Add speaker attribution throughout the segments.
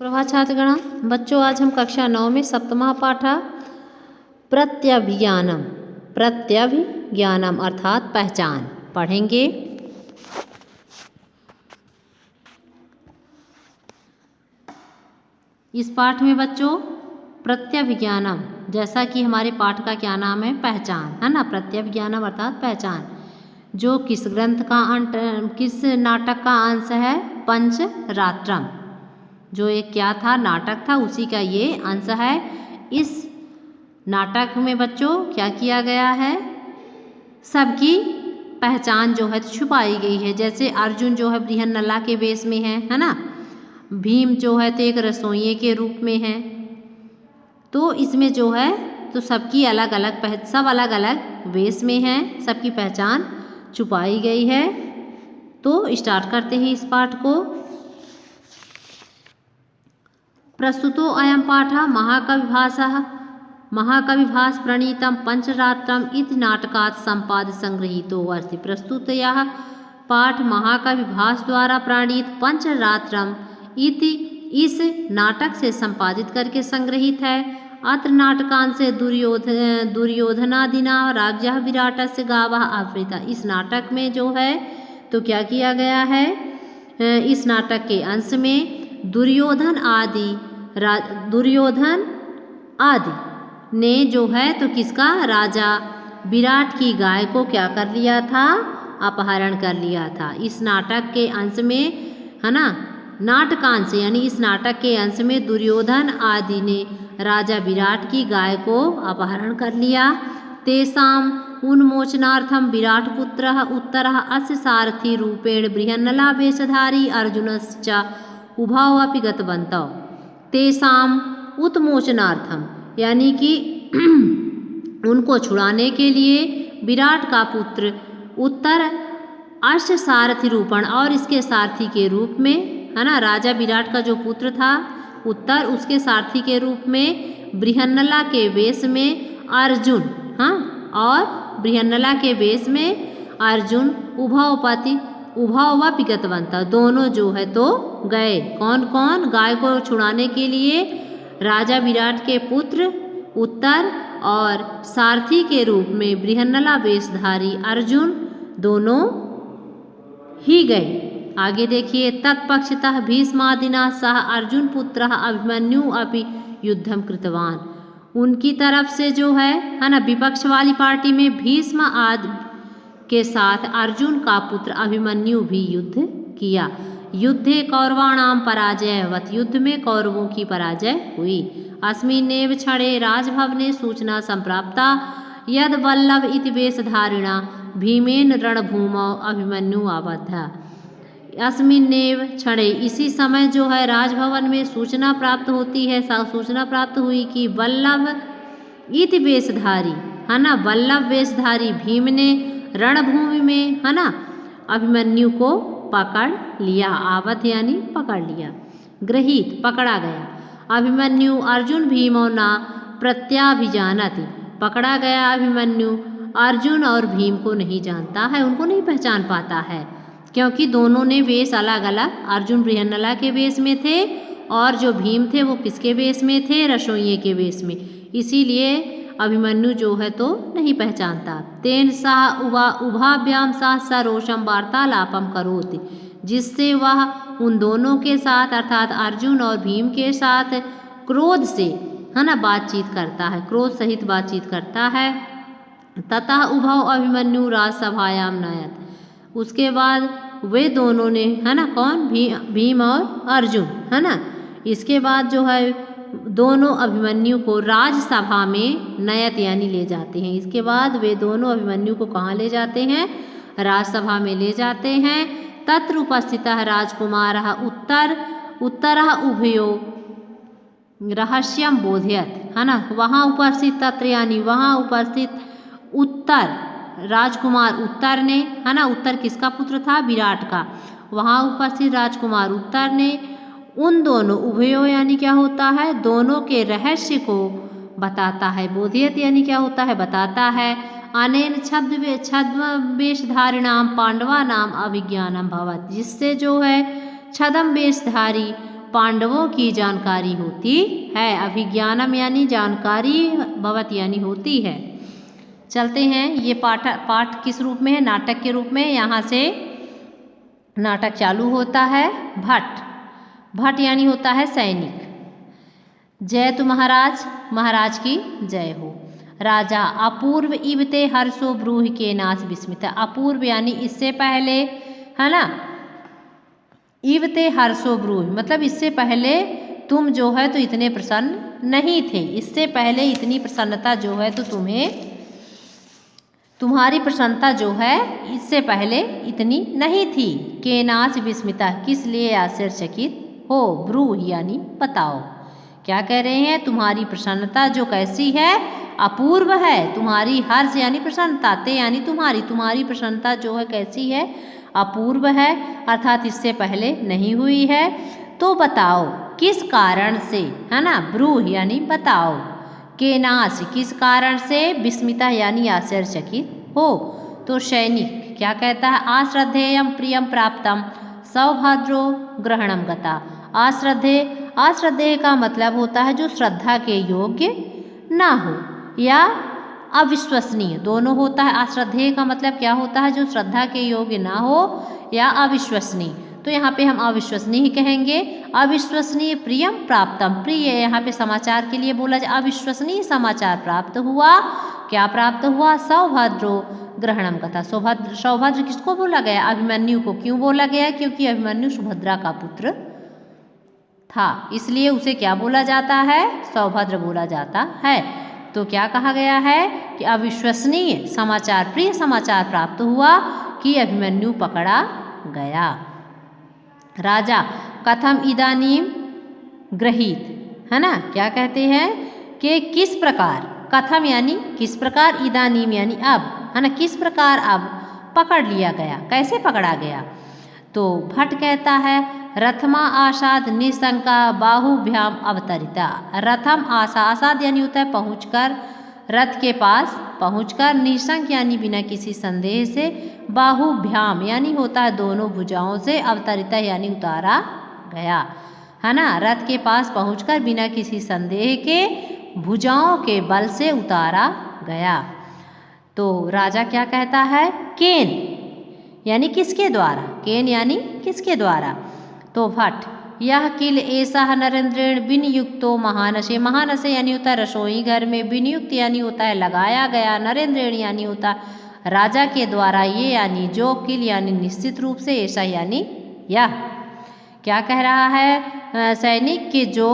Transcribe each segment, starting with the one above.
Speaker 1: प्रभात छात्रगण, बच्चों आज हम कक्षा 9 में सप्तमः पाठ प्रत्यभिज्ञानम अर्थात पहचान पढ़ेंगे। इस पाठ में बच्चों प्रत्यभिज्ञानम, जैसा कि हमारे पाठ का क्या नाम है, पहचान है ना। प्रत्यभिज्ञानम अर्थात पहचान, जो किस ग्रंथ का किस नाटक का अंश है, पंचरात्रम। जो एक क्या था, नाटक था, उसी का ये अंश है। इस नाटक में बच्चों क्या किया गया है, सबकी पहचान जो है छुपाई गई है। जैसे अर्जुन जो है बृहन्नला के वेश में है ना। भीम जो है तो एक रसोइये के रूप में है। तो इसमें जो है तो सबकी अलग अलग सब अलग अलग वेश में हैं, सबकी पहचान छुपाई गई है। तो स्टार्ट करते हैं इस पाठ को। प्रस्तुतो अयं पाठः महाकविभास प्रणीतं पंचरात्रम् इति नाटकात् संपाद्य संगृहीतो अस्ति। प्रस्तुत यह पाठ महाकविभास द्वारा प्रणीत पंचरात्रम इति इस नाटक से संपादित करके संग्रहित है। अत्र नाटकांश से दुर्योधनादिना राज्ञः विराटस्य गावः आवृता। इस नाटक में जो है तो क्या किया गया है, इस नाटक के अंश में दुर्योधन आदि ने जो है तो किसका, राजा विराट की गाय को क्या कर लिया था, अपहरण कर लिया था। इस नाटक के अंश में है ना, नाटकांश यानी इस नाटक के अंश में दुर्योधन आदि ने राजा विराट की गाय को अपहरण कर लिया। तेषाम् उन्मोचनार्थं विराटपुत्रः उत्तरः अस्य सारथी रूपेण बृहन्नला वेशधारी अर्जुनश्च उभौ अपि गतवन्तौ। तेषाम् उत्मोचनार्थम यानी कि उनको छुड़ाने के लिए विराट का पुत्र उत्तर अश्व सारथी रूपण और इसके सारथी के रूप में है ना, राजा विराट का जो पुत्र था उत्तर, उसके सारथी के रूप में बृहन्नला के वेश में अर्जुन, हाँ, और बृहन्नला के वेश में अर्जुन उभौ गतवन्तः, दोनों जो है तो गए। कौन कौन, गाय को छुड़ाने के लिए राजा विराट के पुत्र उत्तर और सारथी के रूप में बृहन्नला वेशधारी अर्जुन दोनों ही गए। आगे देखिए, तत्पक्षतः भीष्मादिना सह अर्जुन पुत्र अभिमन्यु अपि युद्धम कृतवान। उनकी तरफ से जो है ना, विपक्ष वाली पार्टी में भीष्म आदि के साथ अर्जुन का पुत्र अभिमन्यु भी युद्ध किया। युद्धे कौरवाणाम पराजयवत, युद्ध में कौरवों की पराजय हुई। अस्मिन्नेव क्षणे राजभवने सूचना संप्राप्ता यद वल्लभ इति वेशधारिणा भीमेन रणभूमौ अभिमन्यु आबद्ध। अस्मिन्नेव क्षणे, इसी समय जो है राजभवन में सूचना प्राप्त होती है, सूचना प्राप्त हुई कि वल्लभ इति वेशधारी है ना, वल्लभ वेशधारी भीम ने रणभूमि में है ना अभिमन्यु को पकड़ लिया। आवत यानी पकड़ लिया, गृहीत पकड़ा गया। अभिमन्यु अर्जुन भीमो न प्रत्याभिजानति, पकड़ा गया अभिमन्यु अर्जुन और भीम को नहीं जानता है, उनको नहीं पहचान पाता है, क्योंकि दोनों ने वेश अलग अलग, अर्जुन बृहन्नला के वेश में थे और जो भीम थे वो किसके वेश में थे, रसोइये के वेश में, इसीलिए अभिमन्यु जो है तो नहीं पहचानता। तेन सह उभाभ्याम सह सरोषम वार्तालापम करोति, जिससे वह उन दोनों के साथ अर्थात अर्जुन और भीम के साथ क्रोध से है ना बातचीत करता है, क्रोध सहित बातचीत करता है। ततः उभौ अभिमन्यु राजसभायाम नयत, उसके बाद वे दोनों ने है ना, कौन, भीम और अर्जुन है ना, इसके बाद जो है दोनों अभिमन्यु को राजसभा में नयत यानी ले जाते हैं। इसके बाद वे दोनों अभिमन्यु को कहाँ ले जाते हैं, राजसभा में ले जाते हैं। तत्र उपस्थितः राजकुमारः उत्तरः उभयो रहस्यम बोधयत है ना, वहाँ उपस्थित, तत्र यानी वहाँ उपस्थित उत्तर, राजकुमार उत्तर ने है ना, उत्तर किसका पुत्र था, विराट का, वहाँ उपस्थित राजकुमार उत्तर ने उन दोनों, उभयो यानी क्या होता है, दोनों के रहस्य को बताता है। बोधियत यानी क्या होता है, बताता है। अनेन छद्म वेशधारिणाम पांडवा नाम अभिज्ञानम भवत, जिससे जो है छद्म वेशधारी पांडवों की जानकारी होती है। अभिज्ञानम यानी जानकारी, भवति यानी होती है। चलते हैं, ये पाठ किस रूप में है? नाटक के रूप में। यहाँ से नाटक चालू होता है। भट यानी होता है सैनिक। जय तु महाराज, महाराज की जय हो। राजा अपूर्व इवते हर्षो ब्रूहि के नाश विस्मित। अपूर्व यानी इससे पहले, है ना। इवते हर्षो ब्रूहि मतलब इससे पहले तुम जो है तो इतने प्रसन्न नहीं थे। इससे पहले इतनी प्रसन्नता जो है तो तुम्हारी प्रसन्नता जो है इससे पहले इतनी नहीं थी। केनाच विस्मिता किस लिए आश्चर्यचकित हो। ब्रूहि यानी बताओ। क्या कह रहे हैं? तुम्हारी प्रसन्नता जो कैसी है? अपूर्व है। तुम्हारी हर्ष यानी प्रसन्नता, ते यानी तुम्हारी प्रसन्नता जो है कैसी है? अपूर्व है, अर्थात इससे पहले नहीं हुई है। तो बताओ किस कारण से, है ना। ब्रूहि यानी बताओ। केनाश किस कारण से, विस्मिता यानी आश्चर्यचकित हो। तो सैनिक क्या कहता है? आश्रद्धेयम प्रियम प्राप्तम सौभद्रो ग्रहणम गता। आश्रद्धेय का मतलब होता है जो श्रद्धा के योग्य ना हो या अविश्वसनीय, दोनों होता है। अश्रद्धेय का मतलब क्या होता है? जो श्रद्धा के योग्य ना हो या अविश्वसनीय। तो यहाँ पे हम अविश्वसनीय ही कहेंगे। अविश्वसनीय प्रियम प्राप्तम, प्रिय यहाँ पे समाचार के लिए बोला जाए। अविश्वसनीय समाचार प्राप्त हुआ। क्या प्राप्त हुआ? सौभद्रो ग्रहणम कथा। सौभद्र किसको बोला गया? अभिमन्यु को। क्यों बोला गया? क्योंकि अभिमन्यु सुभद्रा का पुत्र था, इसलिए उसे क्या बोला जाता है? सौभद्र बोला जाता है। तो क्या कहा गया है कि अविश्वसनीय समाचार, प्रिय समाचार प्राप्त हुआ कि अभिमन्यु पकड़ा गया। राजा कथम इदानीम गृहीत, है ना। क्या कहते हैं कि किस प्रकार, कथम यानी किस प्रकार, इदानीम यानी अब, है ना। किस प्रकार अब पकड़ लिया गया, कैसे पकड़ा गया। तो भट्ट कहता है रथमा आसाद निशंका बाहुभ्याम अवतरिता। रथम आसाद यानी होता है पहुंचकर, रथ के पास पहुंचकर, निशंक यानी बिना किसी संदेह से, बाहुभ्याम यानी होता है दोनों भुजाओं से, अवतरिता यानी उतारा गया, है ना। रथ के पास पहुंचकर बिना किसी संदेह के भुजाओं के बल से उतारा गया। तो राजा क्या कहता है? केन यानी किसके द्वारा, केन यानी किसके द्वारा। तो भट्ट यह किल ऐसा नरेंद्रेण विनियुक्तो महानसे। महानसे यानी होता है रसोई घर में, विनियुक्त यानी होता है लगाया गया, नरेंद्रेण यानी होता है राजा के द्वारा, ये यानी जो, किल यानी निश्चित रूप से, ऐसा यानी यह। क्या कह रहा है सैनिक कि जो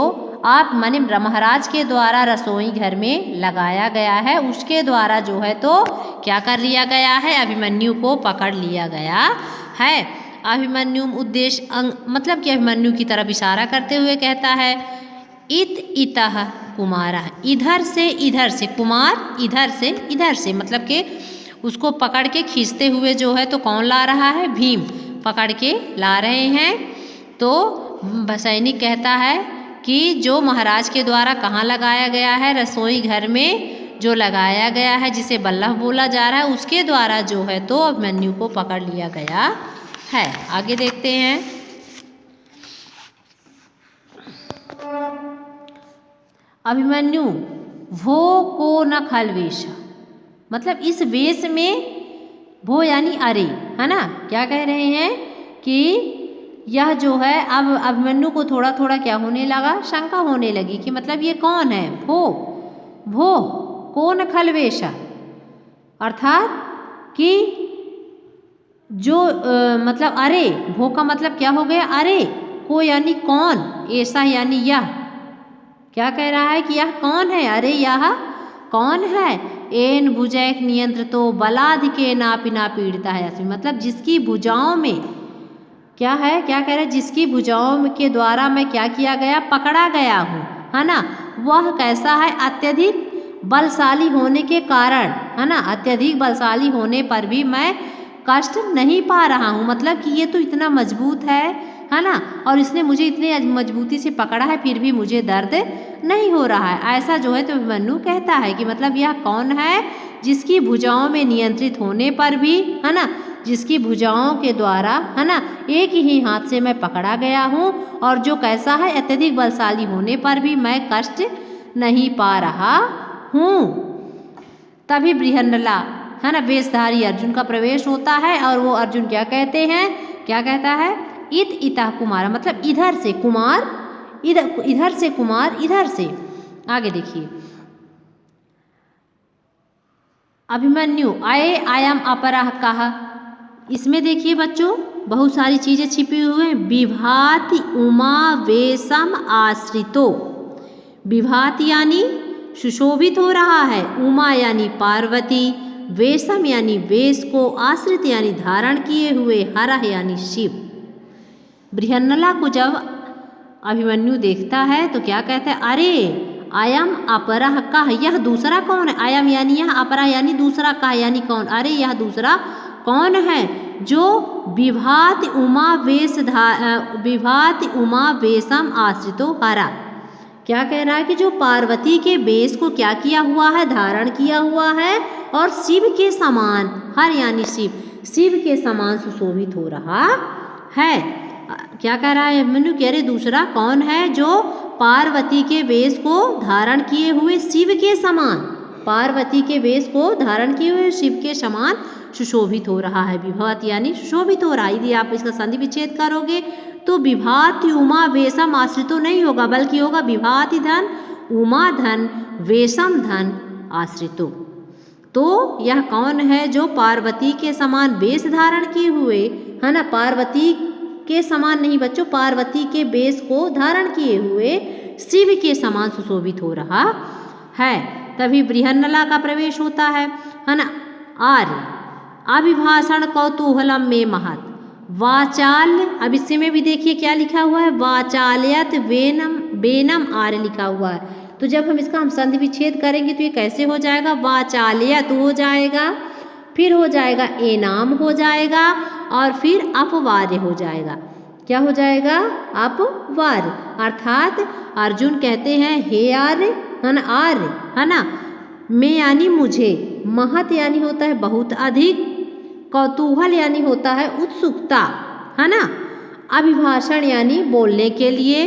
Speaker 1: आप माने महाराज के द्वारा रसोई घर में लगाया गया है, उसके द्वारा जो है तो क्या कर लिया गया है? अभिमन्यु को पकड़ लिया गया है। अभिमन्यु उद्देश्य मतलब कि अभिमन्यु की तरफ इशारा करते हुए कहता है इतः कुमारा, इधर से कुमार, इधर से मतलब कि उसको पकड़ के खींचते हुए जो है तो कौन ला रहा है? भीम पकड़ के ला रहे हैं। तो सैनिक कहता है कि जो महाराज के द्वारा कहाँ लगाया गया है? रसोई घर में जो लगाया गया है, जिसे बल्लभ बोला जा रहा है, उसके द्वारा जो है तो अभिमन्यु को पकड़ लिया गया है। आगे देखते हैं। अभिमन्यु भो को न खलवेश, मतलब इस वेश में, भो यानी अरे, है ना। क्या कह रहे हैं कि यह जो है, अब अभिमन्यु को थोड़ा थोड़ा क्या होने लगा? शंका होने लगी कि मतलब ये कौन है? भो कौन खलवेश, अर्थात कि जो मतलब अरे, भो का मतलब क्या हो गया? अरे, को यानी कौन, ऐसा यानी यह। क्या कह रहा है कि यह कौन है? अरे यह कौन है? एन भुजैक नियंत्रितो बलाधि के नापिना पीड़िता है, मतलब जिसकी भुजाओं में क्या है? क्या कह रहे हैं? जिसकी भुजाओं के द्वारा मैं क्या किया गया? पकड़ा गया हूँ, है ना। वह कैसा है? अत्यधिक बलशाली होने के कारण, है ना। अत्यधिक बलशाली होने पर भी मैं कष्ट नहीं पा रहा हूँ, मतलब कि ये तो इतना मजबूत है ना, और इसने मुझे इतने मजबूती से पकड़ा है, फिर भी मुझे दर्द नहीं हो रहा है। ऐसा जो है तो अभिमन्यु कहता है कि मतलब यह कौन है जिसकी भुजाओं में नियंत्रित होने पर भी, है ना, जिसकी भुजाओं के द्वारा, है ना, एक ही हाथ से मैं पकड़ा गया हूँ और जो कैसा है, अत्यधिक बलशाली होने पर भी मैं कष्ट नहीं पा रहा हूँ। तभी बृहन्नला, है ना, वेशधारी अर्जुन का प्रवेश होता है और वो अर्जुन क्या कहते हैं, क्या कहता है, इत इतः कुमार, मतलब इधर से कुमार, इधर से कुमार, इधर से। आगे देखिए, अभिमन्यु आए आयम अपरः कः, इसमें देखिए बच्चों बहुत सारी चीजें छिपी हुई हैं। विभाति उमा वेशम आश्रितो, विभाति यानी सुशोभित हो रहा है, उमा यानी पार्वती, वेशम यानी वेश को, आश्रित यानी धारण किए हुए, हरः यानी शिव। बृहन्नला को जब अभिमन्यु देखता है तो क्या कहता है, अरे अयम अपरः कः, यह दूसरा कौन है, अयम यानी यह, अपरः यानी दूसरा, कः यानी कौन, अरे यह दूसरा कौन है जो विभाति उमा वेशम आश्रितो हरा। क्या कह रहा है कि जो पार्वती के वेश को क्या किया हुआ है, धारण किया हुआ है और शिव के समान, हर यानी शिव, शिव के समान सुशोभित हो रहा है। क्या कह रहा है अभिमन्यु, कह रहे दूसरा कौन है जो पार्वती के वेश को धारण किए हुए शिव के समान, पार्वती के वेश को धारण किए हुए शिव के समान सुशोभित हो रहा है। विभाति यानी सुशोभित हो रहा है। यदि आप इसका संधि विच्छेद करोगे तो विभाति उमा वेशम आश्रितो नहीं होगा, बल्कि होगा विभाति धन उमा धन वेशम धन आश्रितो। तो यह कौन है जो पार्वती के समान वेश धारण किए हुए, है ना, पार्वती के समान नहीं बच्चों, पार्वती के वेश को धारण किए हुए शिव के समान सुशोभित हो रहा है। तभी बृहन्नला का प्रवेश होता है ना। आर्य अभिभाषण कौतूहलम में महत वाचाल, अब इससे में भी देखिए क्या लिखा हुआ है, वाचाल्यत वेनम आर्य लिखा हुआ है। तो जब हम इसका संधि विच्छेद करेंगे तो ये कैसे हो जाएगा, वाचाल्यत हो जाएगा, फिर हो जाएगा एनाम हो जाएगा और फिर अपवार्य हो जाएगा। क्या हो जाएगा, अपवार्य। अर्थात अर्जुन कहते हैं हे आर्य, है ना, आर्य, है ना, मैं यानी मुझे, महत यानी होता है बहुत अधिक, कौतूहल यानी होता है उत्सुकता, है ना, अभिभाषण यानी बोलने के लिए,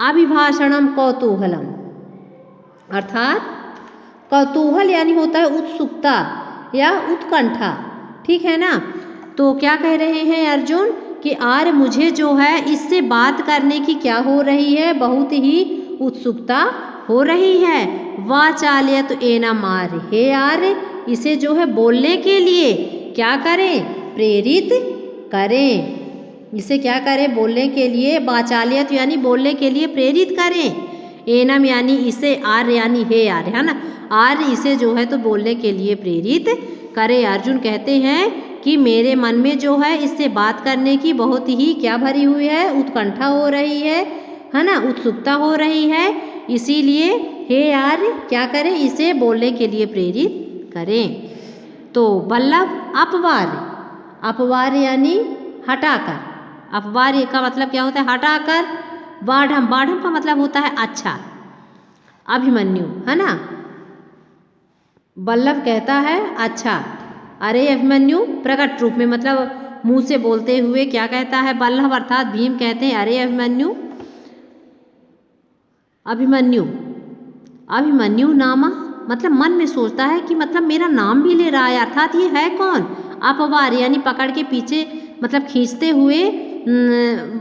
Speaker 1: अभिभाषणम कौतूहलम, अर्थात कौतूहल यानी होता है उत्सुकता या उत्कंठा, ठीक है ना। तो क्या कह रहे हैं अर्जुन कि आर्य मुझे जो है इससे बात करने की क्या हो रही है, बहुत ही उत्सुकता हो रही है। वाचाल्यत एनम आर्य, हे आर्य इसे जो है बोलने के लिए क्या करें, प्रेरित करें, इसे क्या करें, बोलने के लिए, वाचाल्यत यानी बोलने के लिए प्रेरित करें, एनम यानी इसे, आर्य यानी हे आर्य, है ना, आर्य इसे जो है तो बोलने के लिए प्रेरित करे। अर्जुन कहते हैं कि मेरे मन में जो है इससे बात करने की बहुत ही क्या भरी हुई है, उत्कंठा हो रही है ना, उत्सुकता हो रही है, इसीलिए हे आर्य क्या करें, इसे बोलने के लिए प्रेरित करें। तो बल्लभ अपवार्य, अपवार्य यानी हटाकर, अपवार्य का मतलब क्या होता है, हटाकर। बाढ़म, बाढ़म का मतलब होता है अच्छा। अभिमन्यु, है ना, बल्लभ कहता है अच्छा, अरे अभिमन्यु प्रकट रूप में, मतलब मुंह से बोलते हुए क्या कहता है बल्लभ, अर्थात भीम कहते हैं अरे अभिमन्यु, अभिमन्यु, अभिमन्यु नामा, मतलब मन में सोचता है कि मतलब मेरा नाम भी ले रहा है, अर्थात ये है कौन, अपवार्य यानी पकड़ के पीछे, मतलब खींचते हुए,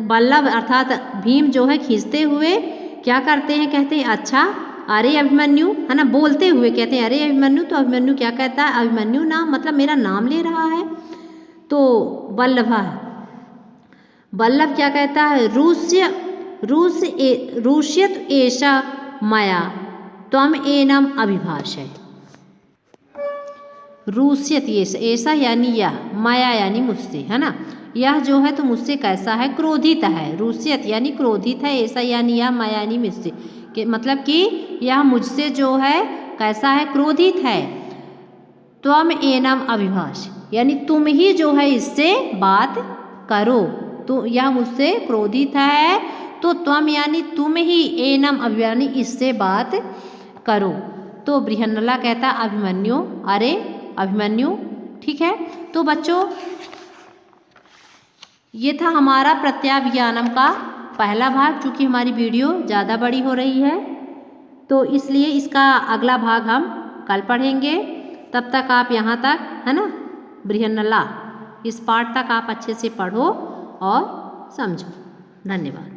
Speaker 1: बल्लभ अर्थात भीम जो है खींचते हुए क्या करते हैं, कहते हैं अच्छा अरे अभिमन्यु, है ना, बोलते हुए कहते हैं अरे अभिमन्यु। तो अभिमन्यु क्या कहता है, अभिमन्यु नाम मतलब मेरा नाम ले रहा है। तो बल्लभ क्या कहता है, रूष्यत एषा मया त्वम एनम अभिभाषय, रूष्यत ऐसा यानी यह, माया यानी मुझसे, है ना, यह जो है तो मुझसे कैसा है, क्रोधित है, रूष्यत यानी क्रोधित है, ऐसा यानी यह, माया यानी मुझसे, मतलब कि यह मुझसे जो है कैसा है, क्रोधित है। त्वम एनम अभिभाष यानी तुम ही जो है इससे बात करो, तो यह मुझसे क्रोधित है, तो त्वम यानी तुम ही, एनम यानी इससे बात करो। तो बृहन्नला कहता अभिमन्यु, अरे अभिमन्यु ठीक है। तो बच्चों ये था हमारा प्रत्याभिज्ञानम का पहला भाग। चूँकि हमारी वीडियो ज़्यादा बड़ी हो रही है तो इसलिए इसका अगला भाग हम कल पढ़ेंगे। तब तक आप यहाँ तक, है ना, बृहन्नला इस पाठ तक आप अच्छे से पढ़ो और समझो। धन्यवाद।